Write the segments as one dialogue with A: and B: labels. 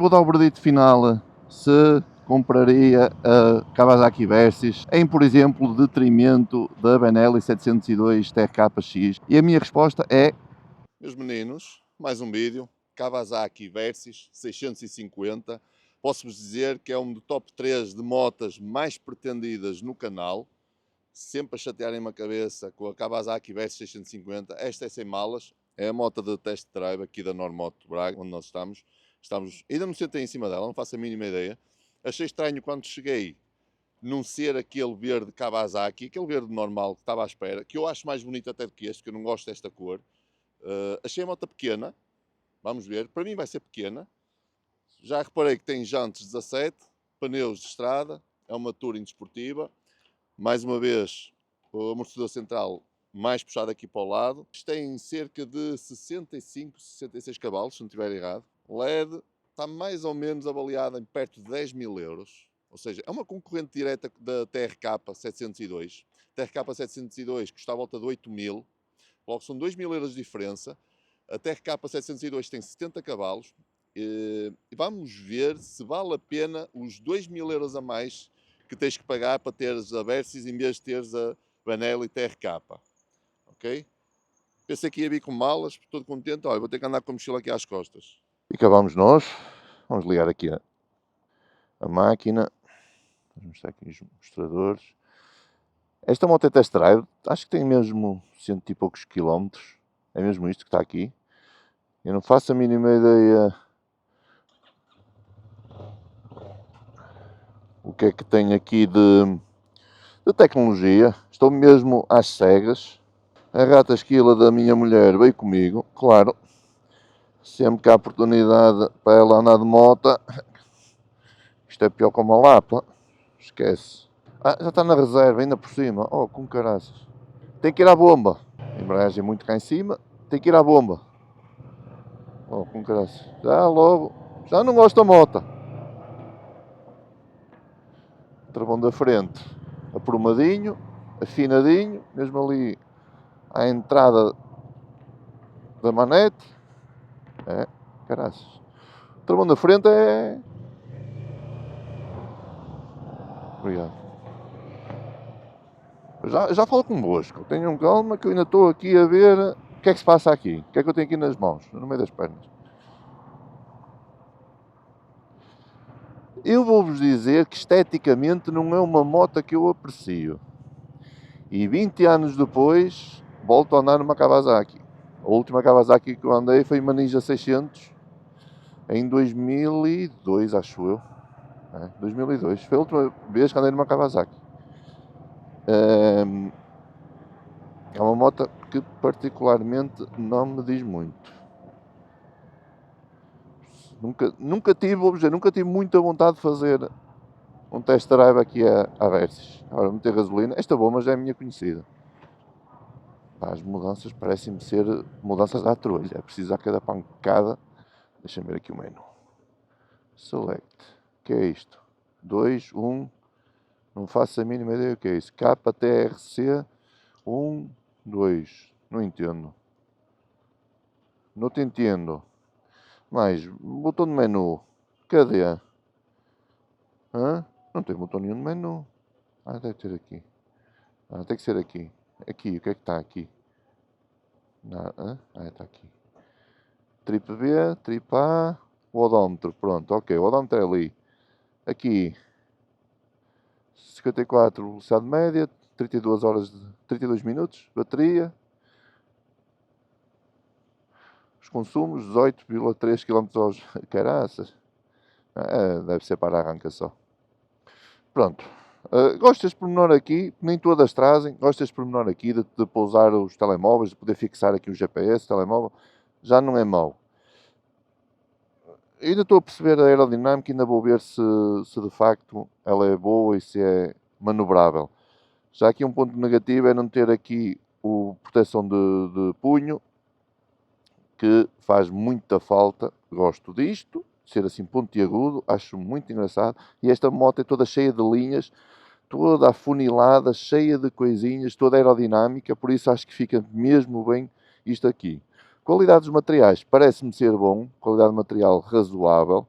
A: Vou dar o verdito final se compraria a Kawasaki Versys em, por exemplo, detrimento da Benelli 702 TRKX. E a minha resposta é... Meus meninos, mais um vídeo. Kawasaki Versys 650. Posso-vos dizer que é um do top 3 de motas mais pretendidas no canal. Sempre a chatearem-me a cabeça com a Kawasaki Versys 650. Esta é sem malas. É a moto de test drive aqui da Normoto Braga, onde nós estamos. Ainda me sentei em cima dela, não faço a mínima ideia. Achei estranho quando cheguei não ser aquele verde Kawasaki, aquele verde normal que estava à espera, que eu acho mais bonito até do que este, que eu não gosto desta cor. Achei a moto pequena, vamos ver, para mim vai ser pequena. Já reparei que tem jantes 17, pneus de estrada, é uma Touring desportiva. Mais uma vez, o amortecedor central mais puxado aqui para o lado. Isto tem cerca de 65, 66 cavalos, se não estiver errado. LED está mais ou menos avaliada em perto de 10 mil euros. Ou seja, é uma concorrente direta da TRK 702. TRK 702 custa à volta de 8 mil. Logo, são 2 mil euros de diferença. A TRK 702 tem 70 cavalos. E vamos ver se vale a pena os 2 mil euros a mais que tens que pagar para teres a Versys em vez de teres a Benelli TRK. Ok? Pensei que ia vir com malas, todo contente. Olha, vou ter que andar com a mochila aqui às costas. E cá vamos nós. Vamos ligar aqui a máquina. Vamos mostrar aqui os mostradores. Esta moto é test drive. Acho que tem mesmo 100 e poucos quilómetros. É mesmo isto que está aqui. Eu não faço a mínima ideia o que é que tem aqui de tecnologia. Estou mesmo às cegas. A rata esquila da minha mulher veio comigo, claro. Sempre que há oportunidade para ela andar de moto, isto é pior que uma lapa. Esquece. Ah, já está na reserva, ainda por cima. Oh, com caraças. Tem que ir à bomba. A embreagem muito cá em cima. Tem que ir à bomba. Oh, com caraças. Já logo. Já não gosto da moto. Travão da frente. Aprumadinho. Afinadinho. Mesmo ali à entrada da manete. É, caraças. O travão da frente é... Obrigado. Já falo convosco. Tenham calma que eu ainda estou aqui a ver o que é que se passa aqui. O que é que eu tenho aqui nas mãos, no meio das pernas. Eu vou-vos dizer que esteticamente não é uma moto que eu aprecio. E 20 anos depois, volto a andar numa Kawasaki. A última Kawasaki que eu andei foi uma Ninja 600 em 2002, acho eu. 2002. Foi a última vez que andei numa Kawasaki. É uma moto que particularmente não me diz muito. Nunca tive muita vontade de fazer um test drive aqui à Versys. Agora, meter gasolina. Esta bomba já é minha conhecida. As mudanças parecem-me ser mudanças à trolha. É preciso a cada pancada. Deixa-me ver aqui o menu. Select. O que é isto? 2, 1. Não faço a mínima ideia o que é isso. KTRC 1, 2. Não entendo. Não te entendo. Mais, botão de menu. Cadê? Hã? Não tem botão nenhum de menu. Ah, deve ter aqui. Ah, tem que ser aqui. Aqui, o que é que está aqui? Está aqui. Trip B, trip A, o odómetro. Pronto, ok. O odómetro é ali. Aqui. 54 velocidade média, 32 horas, 32 minutos, bateria. Os consumos, 18,3 km/h. Caraças. Deve ser para arranca só. Pronto. Gosto deste pormenor aqui, nem todas trazem. Gosto deste pormenor aqui de pousar os telemóveis, de poder fixar aqui o GPS, telemóvel. Já não é mau. Ainda estou a perceber a aerodinâmica, ainda vou ver se de facto ela é boa e se é manobrável. Já aqui um ponto negativo é não ter aqui o proteção de punho, que faz muita falta. Gosto disto, ser assim pontiagudo, acho muito engraçado. E esta moto é toda cheia de linhas, toda afunilada, cheia de coisinhas, toda aerodinâmica, por isso acho que fica mesmo bem isto aqui. Qualidade dos materiais, parece-me ser bom, qualidade de material razoável,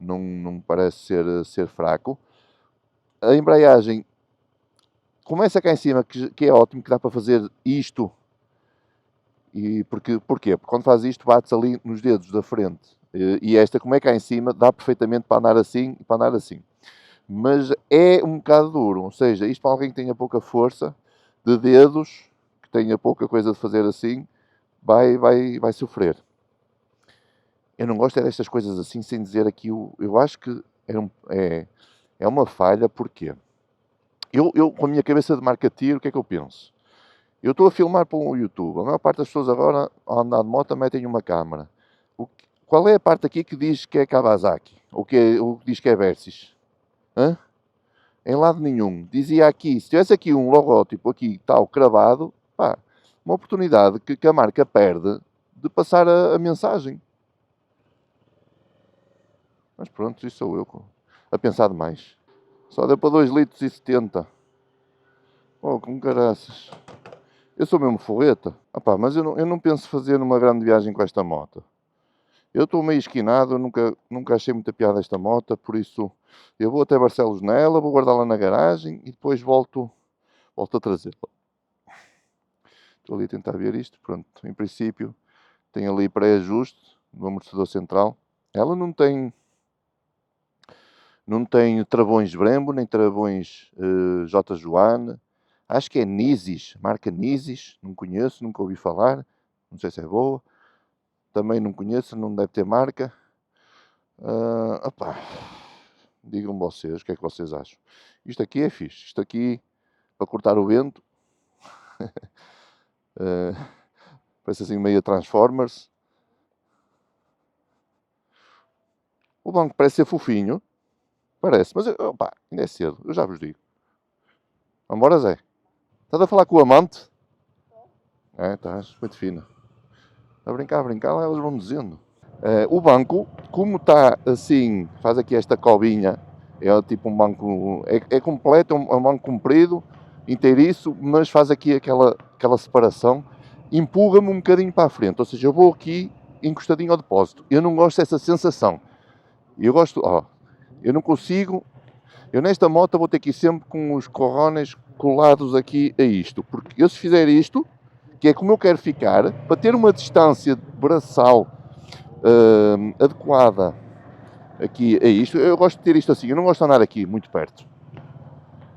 A: não me parece ser fraco. A embreagem começa cá em cima, que é ótimo, que dá para fazer isto. E porquê? Porque quando faz isto, bates ali nos dedos da frente. E esta, como é cá em cima, dá perfeitamente para andar assim e para andar assim. Mas é um bocado duro, ou seja, isto para alguém que tenha pouca força de dedos, que tenha pouca coisa de fazer assim, vai sofrer. Eu não gosto é destas coisas assim, sem dizer aqui, eu acho que é uma falha, porquê? Eu, com a minha cabeça de marketeer, o que é que eu penso? Eu estou a filmar para um YouTube. A maior parte das pessoas agora, ao andar de moto, metem uma câmara. Qual é a parte aqui que diz que é Kawasaki? Ou que diz que é Versys? Hã? Em lado nenhum. Dizia aqui, se tivesse aqui um logótipo aqui tal cravado, pá, uma oportunidade que a marca perde de passar a mensagem. Mas pronto, isso sou eu a pensar demais. Só deu para 2,70 litros. Oh, com caraças. Eu sou mesmo forreta. Mas eu não penso fazer uma grande viagem com esta moto. Eu estou meio esquinado, nunca achei muita piada esta moto, por isso eu vou até Barcelos nela, vou guardá-la na garagem e depois volto a trazê-la. Estou ali a tentar ver isto, pronto, em princípio tem ali pré-ajuste no amortecedor central. Ela não tem travões Brembo, nem travões J. Joane. Acho que é Nisis, marca Nisis, não conheço, nunca ouvi falar, não sei se é boa. Também não conheço, não deve ter marca. Digam vocês, o que é que vocês acham? Isto aqui é fixe, isto aqui, para cortar o vento, parece assim meio Transformers. O banco parece ser fofinho, parece, mas ainda é cedo, eu já vos digo. Vambora, Zé. Estás a falar com o amante? É, estás, muito fina. A brincar, elas vão dizendo. O banco, como está assim, faz aqui esta cobinha, é tipo um banco, é completo, é um banco comprido, inteiriço, mas faz aqui aquela separação, empurra-me um bocadinho para a frente, ou seja, eu vou aqui encostadinho ao depósito. Eu não gosto dessa sensação. Eu não consigo, eu nesta moto vou ter que ir sempre com os corrones colados aqui a isto, porque eu se fizer isto, que é como eu quero ficar, para ter uma distância braçal adequada aqui a isto, eu gosto de ter isto assim, eu não gosto de andar aqui muito perto.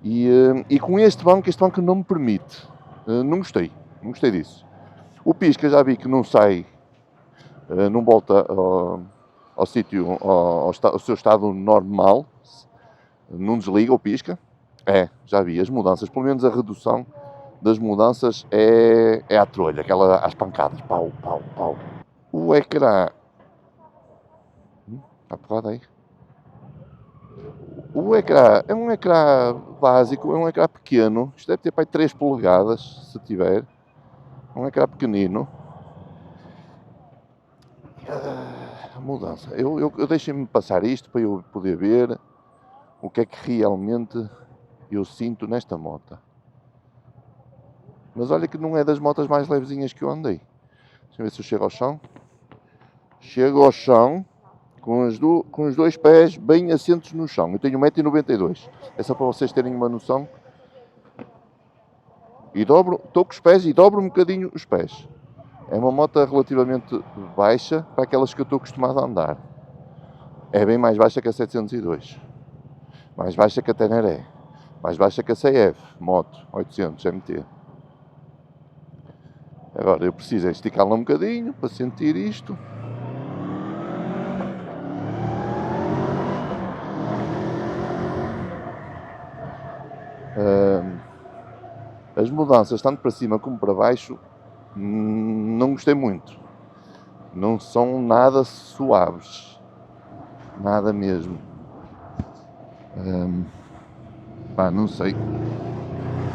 A: E com este banco não me permite. Não gostei disso. O pisca já vi que não sai, não volta ao sítio, ao seu estado normal, não desliga o pisca. Já vi as mudanças, pelo menos a redução das mudanças é à trolha, às pancadas, pau, pau, pau. O ecrã, está porrada aí. O ecrã é um ecrã básico, é um ecrã pequeno, isto deve ter para aí 3 polegadas, se tiver. É um ecrã pequenino. A mudança, eu deixei-me passar isto para eu poder ver o que é que realmente eu sinto nesta moto. Mas olha que não é das motas mais levezinhas que eu andei. Deixa eu ver se eu chego ao chão. Chego ao chão com os dois pés bem assentos no chão. Eu tenho 1,92 m. É só para vocês terem uma noção. E estou com os pés e dobro um bocadinho os pés. É uma moto relativamente baixa para aquelas que eu estou acostumado a andar. É bem mais baixa que a 702. Mais baixa que a Teneré. Mais baixa que a CF, moto, 800 MT. Agora eu preciso esticá-la um bocadinho para sentir isto. As mudanças, tanto para cima como para baixo, não gostei muito. Não são nada suaves. Nada mesmo. Não sei.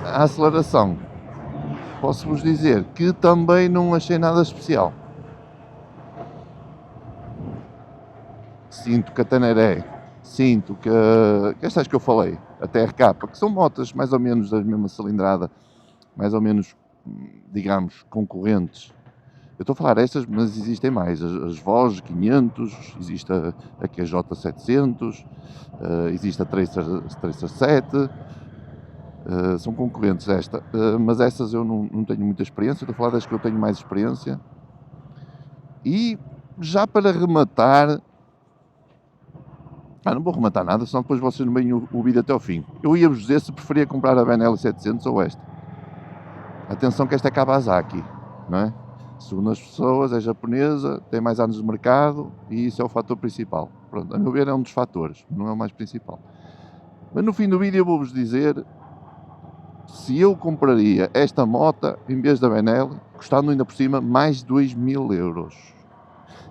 A: A aceleração, posso-vos dizer que também não achei nada especial. Sinto que a Teneré, sinto que estas que eu falei, a TRK, que são motas mais ou menos da mesma cilindrada, mais ou menos, digamos, concorrentes Eu estou a falar estas, mas existem mais. As Voz 500, existe a QJ 700, existe a Tracer 7, são concorrentes esta, mas essas eu não tenho muita experiência, estou a falar das que eu tenho mais experiência. E já para rematar, não vou rematar nada, senão depois vocês não veem o vídeo até ao fim. Eu ia-vos dizer se preferia comprar a Benelli 700 ou esta. Atenção que esta é Kawasaki, não é? Segundo as pessoas, é japonesa, tem mais anos de mercado e isso é o fator principal. Pronto, a meu ver é um dos fatores, não é o mais principal. Mas no fim do vídeo eu vou-vos dizer se eu compraria esta moto em vez da Benelli, custando ainda por cima mais de 2.000 euros.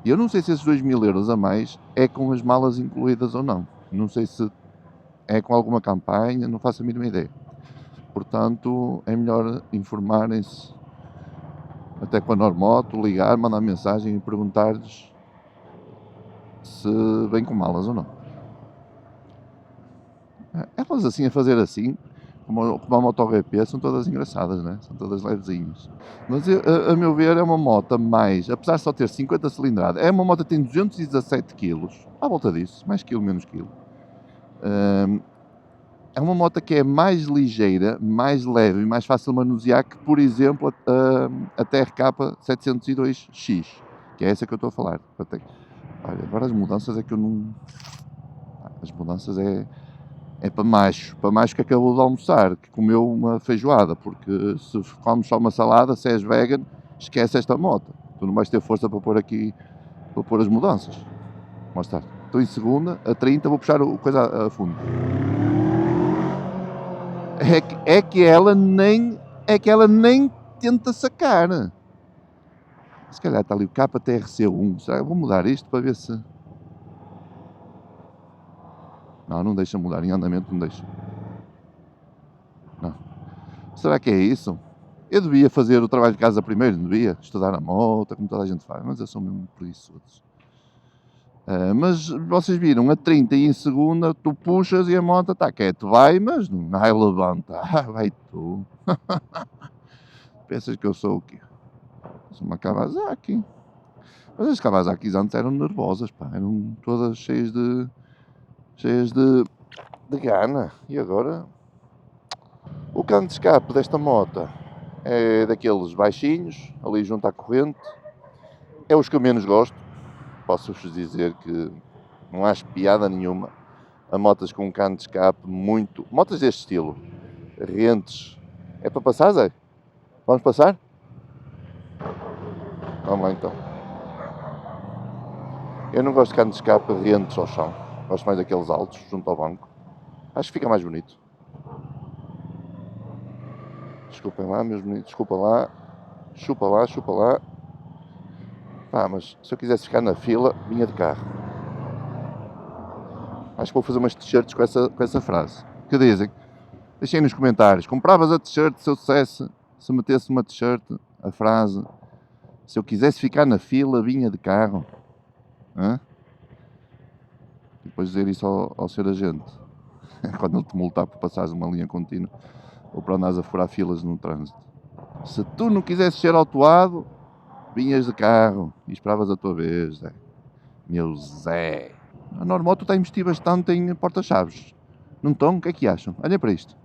A: E eu não sei se esses 2.000 euros a mais é com as malas incluídas ou não. Não sei se é com alguma campanha, não faço a mínima ideia. Portanto, é melhor informarem-se até com a Normoto, ligar, mandar mensagem e perguntar-lhes se vem com malas ou não. Elas assim a fazer assim, como a MotoGP, são todas engraçadas, né? São todas levezinhas. Mas a meu ver é uma moto mais, apesar de só ter 50 cilindradas, é uma moto que tem 217 kg, à volta disso, mais quilo, menos quilo. É uma moto que é mais ligeira, mais leve e mais fácil de manusear que, por exemplo, a TRK 702X, que é essa que eu estou a falar. Olha, agora as mudanças é que eu não... As mudanças é para macho que acabou de almoçar, que comeu uma feijoada, porque se comes só uma salada, se és vegan, esquece esta moto. Tu não vais ter força para pôr aqui, para pôr as mudanças. Vou mostrar. Estou em segunda, a 30, vou puxar a coisa a fundo. É que ela nem tenta sacar. Se calhar está ali o KTRC1. Será que vou mudar isto para ver se... Não deixa mudar. Em andamento não deixa. Não. Será que é isso? Eu devia fazer o trabalho de casa primeiro, não devia? Estudar a moto, como toda a gente faz. Mas eu sou mesmo preguiçoso. Mas vocês viram, a 30 e em segunda, tu puxas e a moto está quieto. Vai, mas não levanta. Vai tu. Pensas que eu sou o quê? Sou uma Kawasaki. Mas as Kawasaki's antes eram nervosas, pá. Eram todas cheias de gana. E agora... O cano de escape desta moto é daqueles baixinhos, ali junto à corrente. É os que eu menos gosto. Posso-vos dizer que não acho piada nenhuma a motas com um cano de escape muito... Motas deste estilo. Rentes. É para passar, Zé? Vamos passar? Vamos lá então. Eu não gosto de cano de escape rentes ao chão. Gosto mais daqueles altos, junto ao banco. Acho que fica mais bonito. Desculpem lá, meus bonitos. Desculpa lá. Chupa lá. Pá, mas se eu quisesse ficar na fila, vinha de carro. Acho que vou fazer umas t-shirts com essa frase. Que dizem? Deixem nos comentários. Compravas a t-shirt se eu dissesse, se metesse uma t-shirt, a frase: se eu quisesse ficar na fila, vinha de carro. Hã? E depois dizer isso ao ser agente. Quando ele te multar por passares uma linha contínua ou para andares a furar filas no trânsito. Se tu não quisesses ser autuado, vinhas de carro e esperavas a tua vez, Zé. Meu Zé. A Normoto está a investir bastante em porta-chaves. Não estão? O que é que acham? Olhem para isto.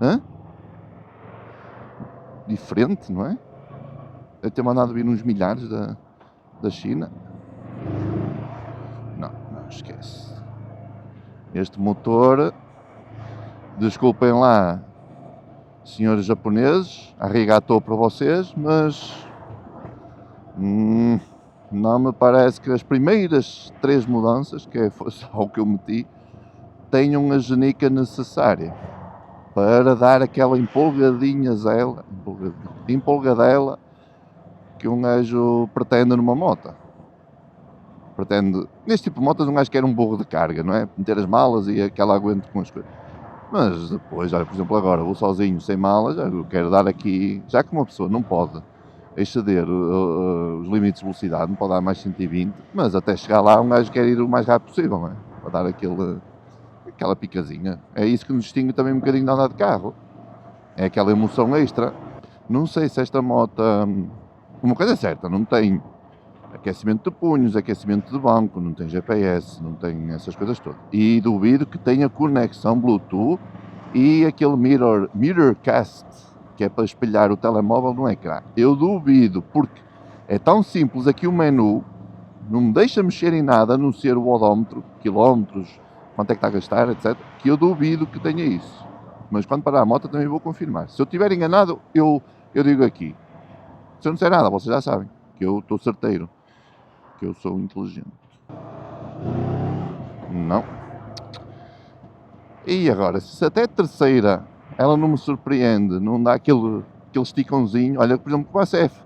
A: Hã? Diferente, não é? Deve ter mandado vir uns milhares da China. Não esquece. Este motor, desculpem lá, senhores japoneses, arigatou para vocês, mas não me parece que as primeiras 3 mudanças, que é só o que eu meti, tenham a genica necessária para dar aquela empolgadela que um gajo pretende numa moto. Neste tipo de motas um gajo quer um burro de carga, não é? Meter as malas e aquela aguente com as coisas. Mas depois, olha, por exemplo, agora vou sozinho, sem malas, eu quero dar aqui, já que uma pessoa não pode exceder os limites de velocidade, não pode dar mais 120, mas até chegar lá um gajo quer ir o mais rápido possível, não é? Para dar aquela picazinha. É isso que nos distingue também um bocadinho de andar de carro. É aquela emoção extra. Não sei se esta moto Uma coisa é certa, não tem aquecimento de punhos, aquecimento de banco, não tem GPS, não tem essas coisas todas. E duvido que tenha conexão Bluetooth e aquele Mirrorcast, que é para espelhar o telemóvel no ecrã. Eu duvido, porque é tão simples aqui o menu, não me deixa mexer em nada, a não ser o odómetro, quilómetros, quanto é que está a gastar, etc., que eu duvido que tenha isso. Mas quando parar a moto também vou confirmar. Se eu estiver enganado, eu digo aqui. Se eu não sei nada, vocês já sabem que eu estou certeiro, que eu sou inteligente. Não. E agora, se até a terceira ela não me surpreende, não dá aquele esticãozinho, olha, por exemplo, com a CF,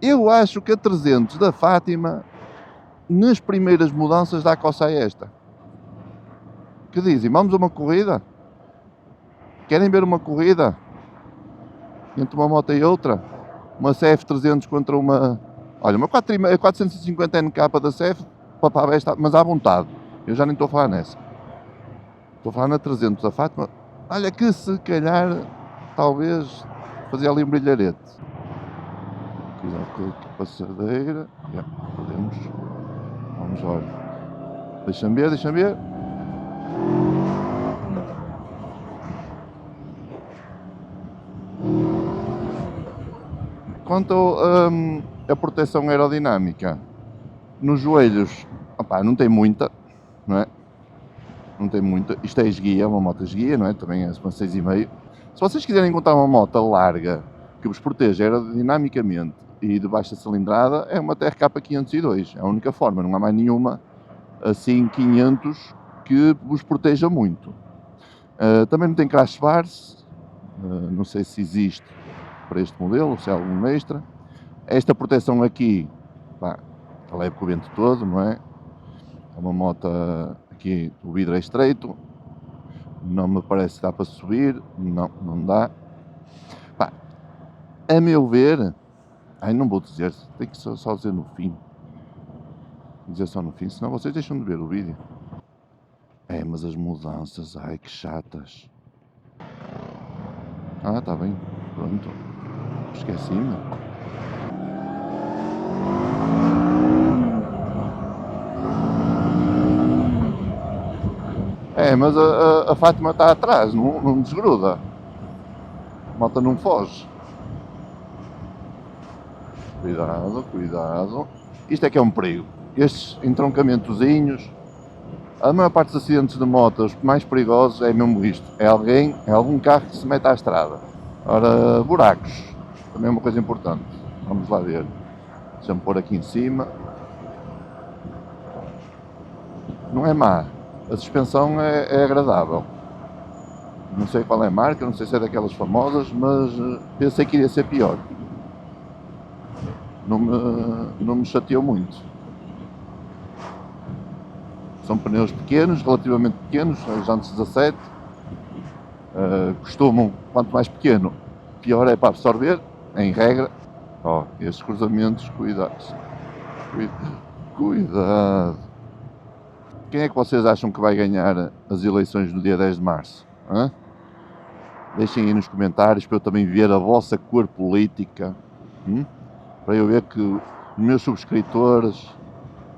A: eu acho que a 300 da Fátima, nas primeiras mudanças, dá coça a esta. Que dizem, vamos a uma corrida? Querem ver uma corrida? Entre uma moto e outra? Uma CF300 contra uma... Olha, uma 450 NK da CF, papá, mas à vontade. Eu já nem estou a falar nessa. Estou a falar na 300 da Fátima. Olha que se calhar, talvez, fazia ali um brilharete. Cuidado com a passadeira. Já, podemos. Vamos lá. Deixa-me ver. Quanto a proteção aerodinâmica, nos joelhos, opá, não tem muita, não é? Não tem muita. Isto é esguia, uma moto esguia, não é? Também é uma 6,5. Se vocês quiserem encontrar uma moto larga que vos proteja aerodinamicamente e de baixa cilindrada, é uma TRK 502. É a única forma, não há mais nenhuma assim 500 que vos proteja muito. Também não tem crash bars, não sei se existe para este modelo, se é algum extra. Esta proteção aqui, pá, ela é com o vento todo, não é? É uma moto, aqui o vidro é estreito, não me parece que dá para subir, não dá. Pá, a meu ver, não vou dizer, tem que só dizer no fim. Dizer só no fim, senão vocês deixam de ver o vídeo. Mas as mudanças, ai que chatas. Está bem, pronto. Esqueci-me. Mas a Fátima está atrás, não desgruda. A moto não foge. Cuidado. Isto é que é um perigo. Estes entroncamentozinhos, a maior parte dos acidentes de motos mais perigosos é mesmo isto. É algum carro que se mete à estrada. Ora, buracos, também é uma coisa importante. Vamos lá ver. Deixa-me pôr aqui em cima. Não é má. A suspensão é agradável. Não sei qual é a marca, não sei se é daquelas famosas, mas pensei que iria ser pior. Não me chateou muito. São pneus pequenos, relativamente pequenos, jantes 17. Costumam, quanto mais pequeno, pior é para absorver, em regra. Estes cruzamentos, cuidado. Quem é que vocês acham que vai ganhar as eleições no dia 10 de março? Deixem aí nos comentários para eu também ver a vossa cor política. Para eu ver que os meus subscritores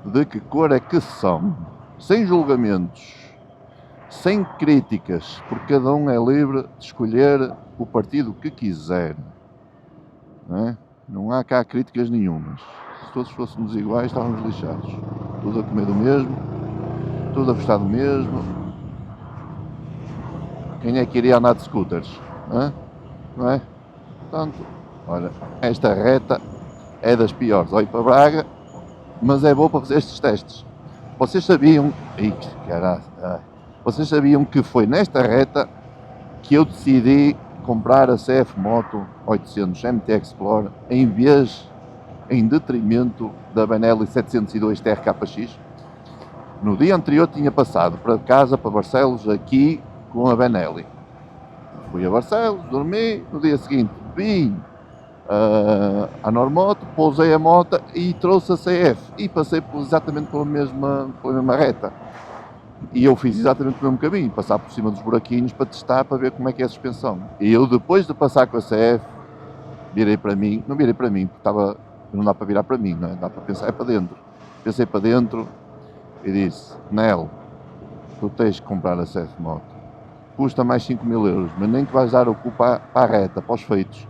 A: de que cor é que são. Sem julgamentos, sem críticas, porque cada um é livre de escolher o partido que quiser. Não há cá críticas nenhumas. Se todos fôssemos iguais, estávamos lixados. Tudo a comer do mesmo, tudo a gostar do mesmo. Quem é que iria andar de scooters? Não é? Portanto, olha, esta reta é das piores. Olho para Braga, mas é boa para fazer estes testes. Vocês sabiam... Vocês sabiam que foi nesta reta que eu decidi comprar a CF Moto 800 MT Explorer em detrimento da Benelli 702 TRKX. No dia anterior tinha passado para casa, para Barcelos, aqui com a Benelli. Fui a Barcelos, dormi, no dia seguinte vim à Normoto, pousei a moto e trouxe a CF e passei exatamente pela mesma reta. E eu fiz exatamente o mesmo caminho, passar por cima dos buraquinhos para testar, para ver como é que é a suspensão. E eu, depois de passar com a CF, virei para mim, não virei para mim, porque não dá para virar para mim, não é? Dá para pensar para dentro. Pensei para dentro e disse, Nel, tu tens que comprar a CF Moto. Custa mais 5.000 euros, mas nem que vais dar o cu para a reta, para os feitos.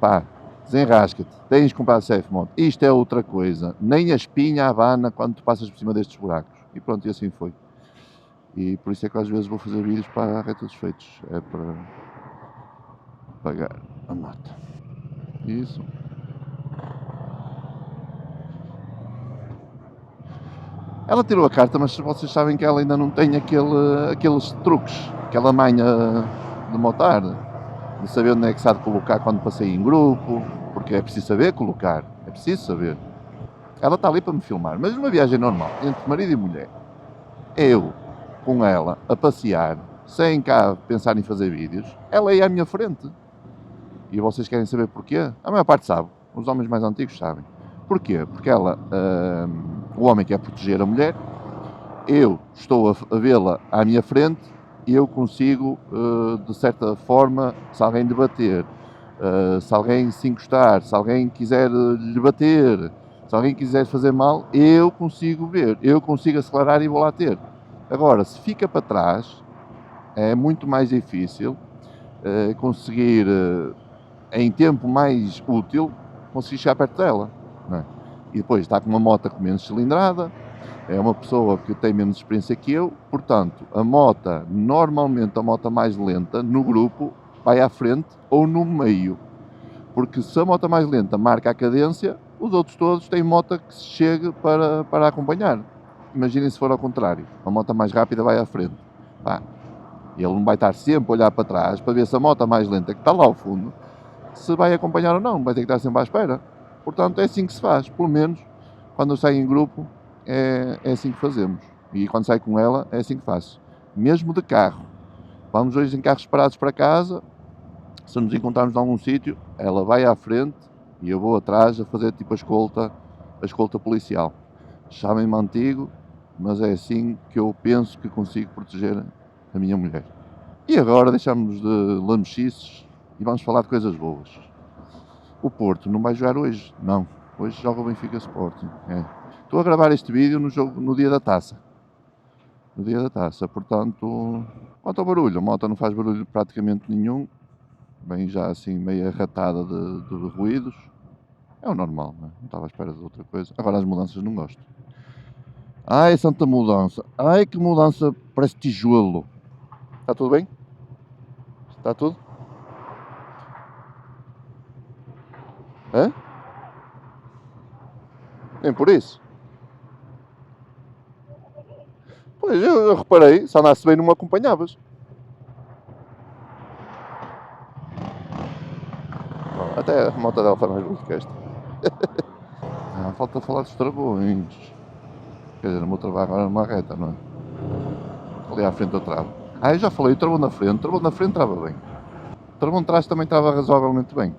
A: Pá, desenrasca-te, tens que comprar a CF Moto. Isto é outra coisa, nem a espinha abana quando tu passas por cima destes buracos. E pronto, e assim foi. E por isso é que às vezes vou fazer vídeos para a reta dos feitos. É para pagar a moto. Isso. Ela tirou a carta, mas vocês sabem que ela ainda não tem aqueles truques, aquela manha de motar, de saber onde é que se há de colocar quando passei em grupo, porque é preciso saber colocar, é preciso saber. Ela está ali para me filmar, mas numa viagem normal, entre marido e mulher, eu com ela a passear, sem cá pensar em fazer vídeos, ela ia à minha frente. E vocês querem saber porquê? A maior parte sabe, os homens mais antigos sabem. Porquê? Porque o homem quer proteger a mulher, eu estou a vê-la à minha frente e eu consigo, de certa forma, se alguém lhe bater, se alguém se encostar, se alguém quiser lhe bater, se alguém quiser fazer mal, eu consigo ver, eu consigo acelerar e vou lá ter. Agora, se fica para trás, é muito mais difícil conseguir, em tempo mais útil, conseguir chegar perto dela. Não é? E depois está com uma moto com menos cilindrada, é uma pessoa que tem menos experiência que eu, portanto, normalmente a moto mais lenta no grupo vai à frente ou no meio, porque se a moto mais lenta marca a cadência, os outros todos têm moto que se chegue para acompanhar. Imaginem se for ao contrário, a moto mais rápida vai à frente. Pá, ele não vai estar sempre a olhar para trás para ver se a moto mais lenta que está lá ao fundo se vai acompanhar ou não, vai ter que estar sempre à espera. Portanto, é assim que se faz, pelo menos quando eu saio em grupo é assim que fazemos. E quando saio com ela é assim que faço. Mesmo de carro. Vamos hoje em carros parados para casa, se nos encontrarmos em algum sítio, ela vai à frente e eu vou atrás a fazer tipo a escolta policial. Chamem-me antigo, mas é assim que eu penso que consigo proteger a minha mulher. E agora deixamos de lamechices e vamos falar de coisas boas. O Porto não vai jogar hoje, não. Hoje joga o Benfica Sporting. É. Estou a gravar este vídeo no dia da taça. No dia da taça, portanto, quanto ao barulho, a moto não faz barulho praticamente nenhum. Vem já assim meio arratada de ruídos. É o normal, não é? Não estava à espera de outra coisa. Agora as mudanças não gosto. Ai, santa mudança. Ai, que mudança, parece tijolo. Está tudo bem? Está tudo? Hã? Nem por isso. Pois, eu reparei, se andasse bem não me acompanhavas. Até a moto dela foi mais bonita que esta. Falta falar dos travões. Quer dizer, o meu trabalho agora numa reta, não é? Ali à frente eu travo. Eu já falei, o travão na frente. O travão na frente trava bem. O travão de trás também trava razoavelmente bem.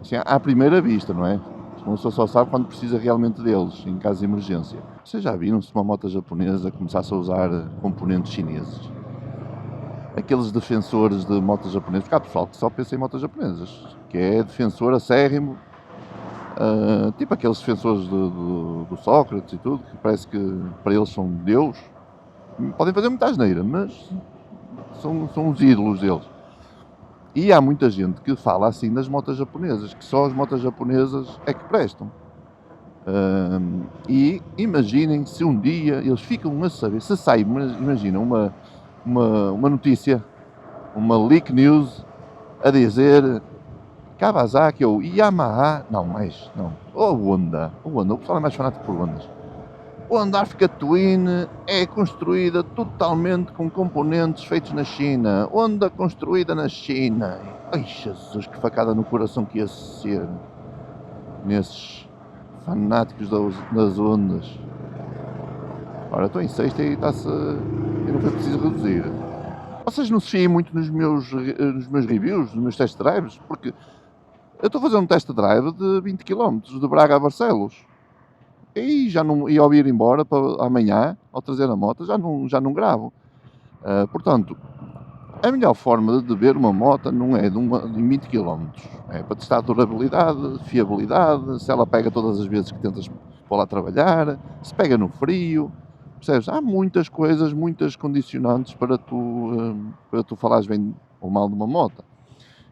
A: Assim, à primeira vista, não é? Uma pessoa só sabe quando precisa realmente deles, em caso de emergência. Vocês já viram se uma moto japonesa começasse a usar componentes chineses? Aqueles defensores de motos japonesas, porque há pessoal que só pensa em motos japonesas, que é defensor acérrimo, tipo aqueles defensores do Sócrates e tudo, que parece que para eles são Deus. Podem fazer muita asneira, mas são os ídolos deles. E há muita gente que fala assim das motas japonesas, que só as motas japonesas é que prestam. E imaginem se um dia eles ficam a saber, se sai, imagina, uma notícia, uma leak news a dizer Kawasaki ou Yamaha, ou Honda, o pessoal é mais fanático por Hondas. A Honda Africa Twin é construída totalmente com componentes feitos na China. Honda construída na China. Ai Jesus, que facada no coração que ia ser nesses fanáticos das Hondas. Ora, estou em sexta e está-se. E não foi preciso reduzir. Vocês não se fiem muito nos meus reviews, nos meus test drives, porque eu estou a fazer um test drive de 20 km, de Braga a Barcelos. E ao ir embora para amanhã, ao trazer a moto, já não gravo. Portanto, A melhor forma de beber uma moto não é de 20 quilómetros. É para testar a durabilidade, fiabilidade, se ela pega todas as vezes que tentas pôr lá trabalhar, se pega no frio. Percebes? Há muitas coisas, muitas condicionantes para tu falares bem ou mal de uma moto.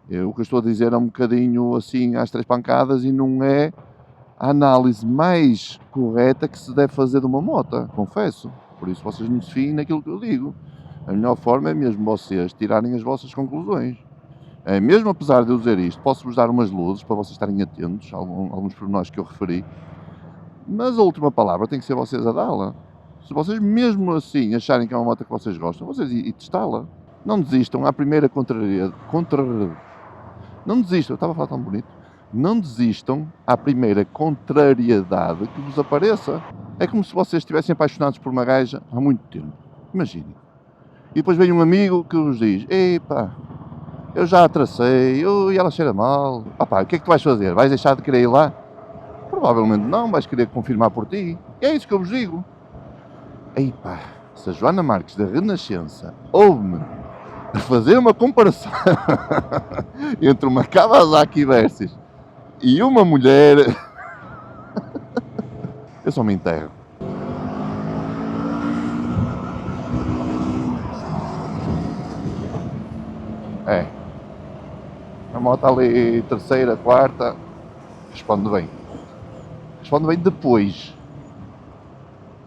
A: O que eu estou a dizer é um bocadinho assim às três pancadas e não é a análise mais correta que se deve fazer de uma moto, confesso. Por isso vocês não se fiem naquilo que eu digo. A melhor forma é mesmo vocês tirarem as vossas conclusões. Mesmo apesar de eu dizer isto, posso-vos dar umas luzes para vocês estarem atentos a alguns pormenores que eu referi, mas a última palavra tem que ser vocês a dá-la. Se vocês mesmo assim acharem que é uma moto que vocês gostam, vocês e testá-la. Não desistam à primeira Não desistam, eu estava a falar tão bonito. Não desistam à primeira contrariedade que vos apareça. É como se vocês estivessem apaixonados por uma gaja há muito tempo. Imaginem. E depois vem um amigo que vos diz: epá, eu já a tracei, e ela cheira mal. Opá, o que é que tu vais fazer? Vais deixar de querer ir lá? Provavelmente não, vais querer confirmar por ti. E é isso que eu vos digo. Epá, se a Joana Marques da Renascença ouve-me a fazer uma comparação entre uma Kawasaki Versys e uma mulher, eu só me enterro. É. A moto ali, terceira, quarta, responde bem. Responde bem depois.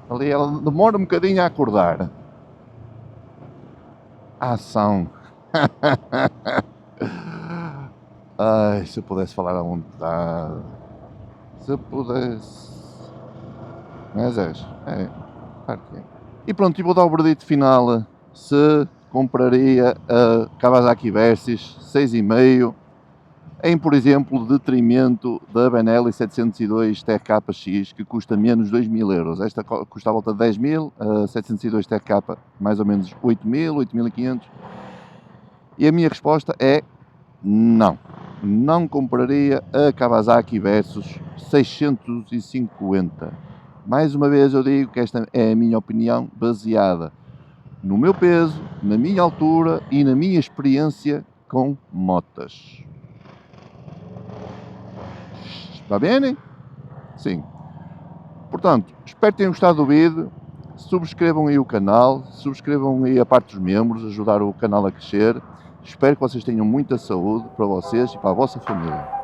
A: Ali ela demora um bocadinho a acordar. A ação. Ai, se eu pudesse falar à vontade. Se eu pudesse. Mas é, claro que é. E pronto, e vou dar o verdito final. Se compraria a Kawasaki Versys 6,5 em, por exemplo, detrimento da Benelli 702 TKX, que custa menos 2.000 euros. Esta custa à volta de 10.000, a 702 TK mais ou menos 8.000, 8.500. E a minha resposta é não. Não compraria a Kawasaki Versus 650. Mais uma vez eu digo que esta é a minha opinião baseada no meu peso, na minha altura e na minha experiência com motas. Está bem? Sim. Portanto, espero que tenham gostado do vídeo. Subscrevam aí o canal, subscrevam aí a parte dos membros, ajudar o canal a crescer. Espero que vocês tenham muita saúde para vocês e para a vossa família.